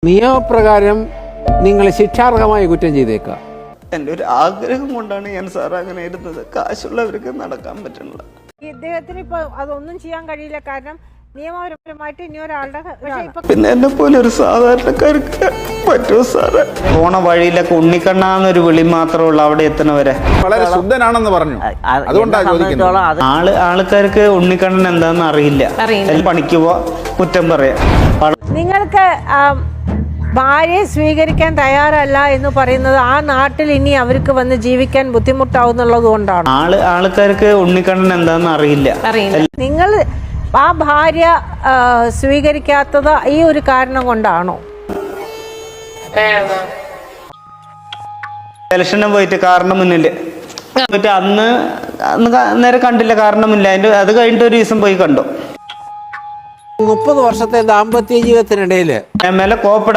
നിയമപ്രകാരം നിങ്ങൾ ശിക്ഷാർഹമായ കുറ്റം ചെയ്തേക്കാം. എൻ്റെ ഒരു ആഗ്രഹം കൊണ്ടാണ് ഞാൻ സാർ അങ്ങനെ ഇരുന്നത്. കാശുള്ളവർക്ക് നടക്കാൻ പറ്റുന്നില്ല. ഇദ്ദേഹത്തിന് ഇപ്പൊ അതൊന്നും ചെയ്യാൻ കഴിയില്ല. കാരണം നിയമപരമായിട്ട് ഇനി ഒരാളുടെ പിന്നെ എന്നെ പോലെ ഒരു സാധാരണക്കാർക്ക് പറ്റുമോ സാറ്? പോണ വഴിയിലൊക്കെ ഉണ്ണിക്കണ്ണാന്നൊരു വിളി മാത്രമുള്ള അവിടെ എത്തണവരെ വളരെ ശുദ്ധനാണെന്ന് പറഞ്ഞു. ആൾക്കാർക്ക് ഉണ്ണിക്കണ്ണൻ എന്താന്ന് അറിയില്ല. പണിക്ക് പോവാ, കുറ്റം പറയാം. നിങ്ങൾക്ക് ഭാര്യയെ സ്വീകരിക്കാൻ തയ്യാറല്ല എന്ന് പറയുന്നത് ആ നാട്ടിൽ ഇനി അവർക്ക് വന്ന് ജീവിക്കാൻ ബുദ്ധിമുട്ടാവുന്നുള്ളത് കൊണ്ടാണ്. ആൾക്കാർക്ക് ഉണ്ണിക്കണ്ണൻ എന്താന്ന് അറിയില്ല. നിങ്ങൾ ആ ഭാര്യ സ്വീകരിക്കാത്തത് ഈ ഒരു കാരണം കൊണ്ടാണോ? ഇലക്ഷന് പോയിട്ട് കാരണം മുന്നില് പോയിട്ട് അന്ന് നേരെ കണ്ടില്ല, കാരണമില്ല. അതിന്റെ അത് കഴിഞ്ഞിട്ട് ഒരു ദിവസം പോയി കണ്ടു. 30 വർഷത്തെ ദാമ്പത്യ ജീവിതത്തിനിടയിൽ മേലെ കോപ്പ